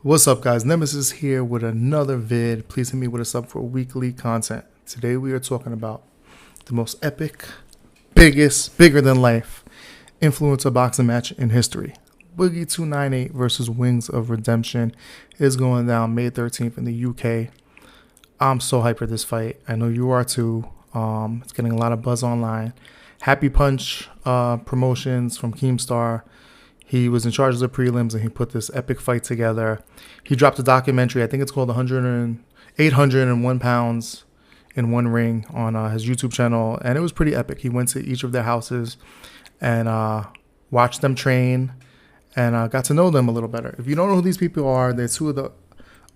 What's up, guys? Nemesis here with another vid. Please hit me with a sub for weekly content. Today we are talking about the most epic, bigger than life influencer boxing match in history. Boogie2988 versus Wings of Redemption is going down May 13th in the UK. I'm so hyped for this fight. I know you are too. It's getting a lot of buzz online. Happy Punch promotions from Keemstar. He was in charge of the prelims, and he put this epic fight together. He dropped a documentary. I think it's called 801 pounds in one ring on his YouTube channel, and it was pretty epic. He went to each of their houses and watched them train and got to know them a little better. If you don't know who these people are, they're two of the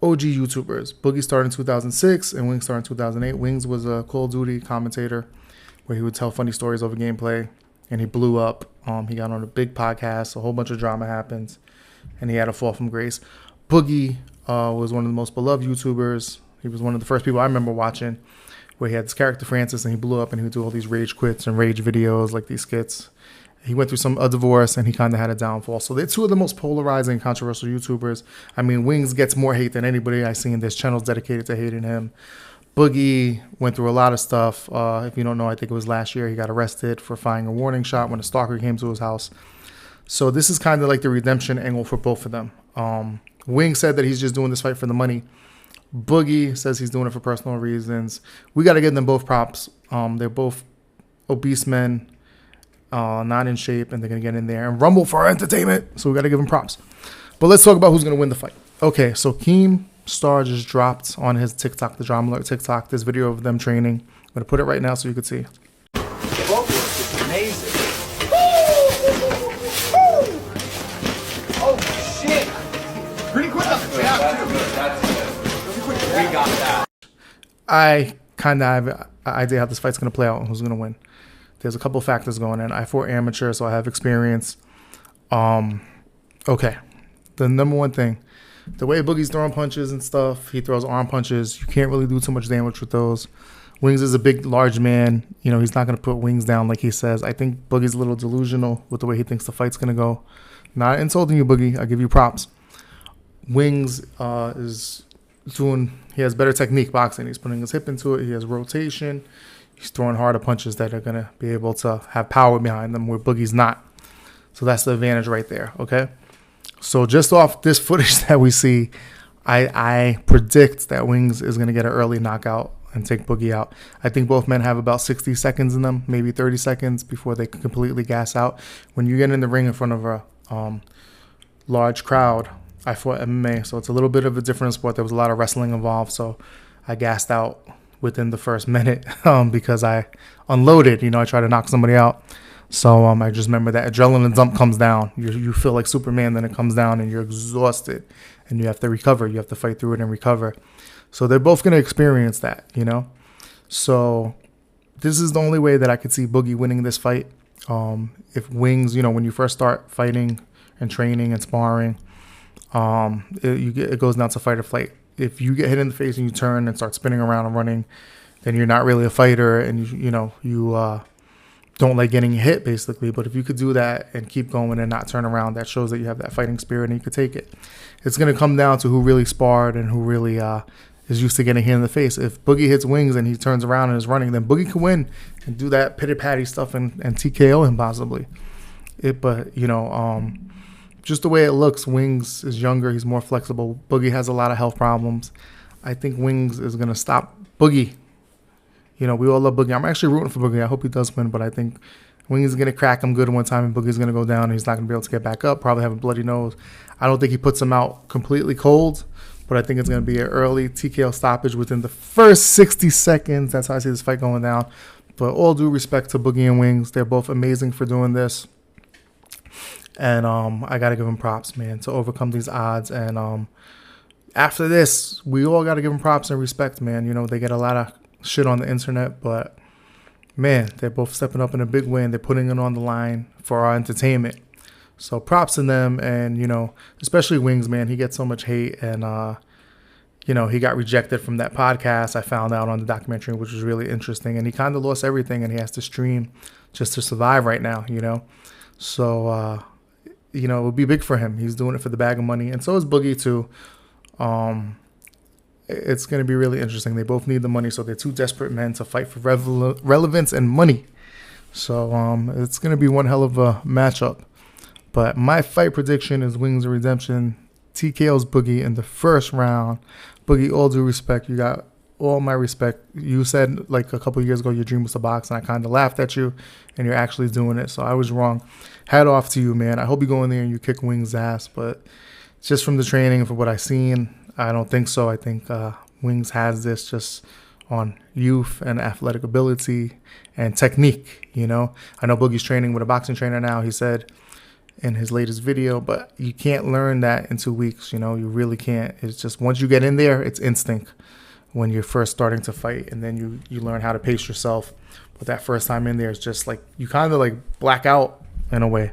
OG YouTubers. Boogie started in 2006 and Wings started in 2008. Wings was a Call of Duty commentator where he would tell funny stories over gameplay, and he blew up. He got on a big podcast. A whole bunch of drama happens, and he had a fall from grace. Boogie was one of the most beloved YouTubers. He was one of the first people I remember watching, where he had this character Francis, and he blew up, and he would do all these rage quits and rage videos, like these skits. He went through a divorce, and he kind of had a downfall. So they're two of the most polarizing, controversial YouTubers. I mean, Wings gets more hate than anybody I've seen. There's channels dedicated to hating him. Boogie went through a lot of stuff. If you don't know, I think it was last year, he got arrested for firing a warning shot when a stalker came to his house. So this is kind of like the redemption angle for both of them. Wing said that he's just doing this fight for the money. Boogie says he's doing it for personal reasons. We got to give them both props. They're both obese men, not in shape, and they're going to get in there and rumble for our entertainment. So we got to give them props. But let's talk about who's going to win the fight. Okay, so Keemstar just dropped on his TikTok, the Drama Alert TikTok, this video of them training. I'm going to put it right now so you can see. Focus is amazing. Oh shit! Pretty quick off the jab too. That's good. We got that. I kind of have an idea how this fight's going to play out and who's going to win. There's a couple factors going in. I fought amateur, so I have experience. Okay. The number one thing, the way Boogie's throwing punches and stuff, he throws arm punches. You can't really do too much damage with those. Wings is a big, large man. You know, he's not going to put Wings down like he says. I think Boogie's a little delusional with the way he thinks the fight's going to go. Not insulting you, Boogie. I give you props. Wings he has better technique boxing. He's putting his hip into it. He has rotation. He's throwing harder punches that are going to be able to have power behind them where Boogie's not. So that's the advantage right there, okay? So just off this footage that we see, I predict that Wings is going to get an early knockout and take Boogie out. I think both men have about 60 seconds in them, maybe 30 seconds before they can completely gas out. When you get in the ring in front of a large crowd, I fought MMA, so it's a little bit of a different sport. There was a lot of wrestling involved, so I gassed out within the first minute because I unloaded. You know, I tried to knock somebody out. So I just remember that adrenaline dump comes down. You feel like Superman, then it comes down and you're exhausted and you have to recover. You have to fight through it and recover. So they're both going to experience that, you know. So this is the only way that I could see Boogie winning this fight. If Wings, you know, when you first start fighting and training and sparring, it goes down to fight or flight. If you get hit in the face and you turn and start spinning around and running, then you're not really a fighter, and you don't like getting hit, basically. But if you could do that and keep going and not turn around, that shows that you have that fighting spirit and you could take it. It's going to come down to who really sparred and who really is used to getting hit in the face. If Boogie hits Wings and he turns around and is running, then Boogie can win and do that pitty-patty stuff and TKO him possibly. But, you know, just the way it looks, Wings is younger. He's more flexible. Boogie has a lot of health problems. I think Wings is going to stop Boogie. You know, we all love Boogie. I'm actually rooting for Boogie. I hope he does win, but I think Wings is going to crack him good one time, and Boogie's going to go down, and he's not going to be able to get back up, probably have a bloody nose. I don't think he puts him out completely cold, but I think it's going to be an early TKO stoppage within the first 60 seconds. That's how I see this fight going down. But all due respect to Boogie and Wings. They're both amazing for doing this. And I got to give them props, man, to overcome these odds. And after this, we all got to give them props and respect, man. You know, they get a lot of shit on the internet, but man, they're both stepping up in a big way and they're putting it on the line for our entertainment. So props to them. And, you know, especially Wings, man, he gets so much hate. And, you know, he got rejected from that podcast I found out on the documentary, which was really interesting. And he kind of lost everything and he has to stream just to survive right now, you know. So, you know, it would be big for him. He's doing it for the bag of money. And so is Boogie, too. It's going to be really interesting. They both need the money, so they're two desperate men to fight for relevance and money. So it's going to be one hell of a matchup. But my fight prediction is Wings of Redemption TKO's Boogie in the first round. Boogie, all due respect, you got all my respect. You said like a couple of years ago your dream was to box, and I kind of laughed at you, and you're actually doing it. So I was wrong. Hat off to you, man. I hope you go in there and you kick Wings' ass. But just from the training and from what I've seen, I don't think so. I think Wings has this just on youth and athletic ability and technique. You know, I know Boogie's training with a boxing trainer now. He said in his latest video, but you can't learn that in 2 weeks. You know, you really can't. It's just once you get in there, it's instinct when you're first starting to fight, and then you learn how to pace yourself. But that first time in there, it's just like you kind of like black out in a way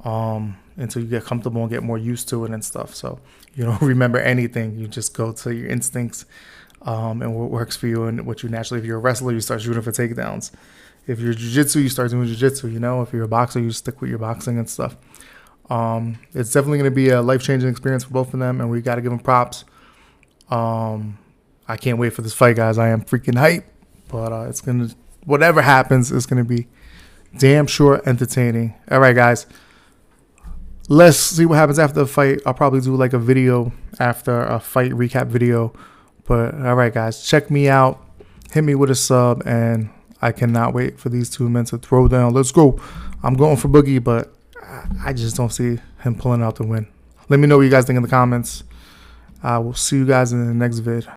until you get comfortable and get more used to it and stuff. So you don't remember anything. You just go to your instincts and what works for you and what you naturally. If you're a wrestler, you start shooting for takedowns. If you're jiu-jitsu, you start doing jiu-jitsu, you know. If you're a boxer, you stick with your boxing and stuff. It's definitely going to be a life-changing experience for both of them, and we got to give them props. I can't wait for this fight, guys. I am freaking hype, but it's going to, whatever happens, it's going to be damn sure entertaining. All right, guys. Let's see what happens after the fight. I'll probably do like a video after a fight recap video. But all right, guys, check me out. Hit me with a sub, and I cannot wait for these two men to throw down. Let's go. I'm going for Boogie, but I just don't see him pulling out the win. Let me know what you guys think in the comments. I will see you guys in the next vid.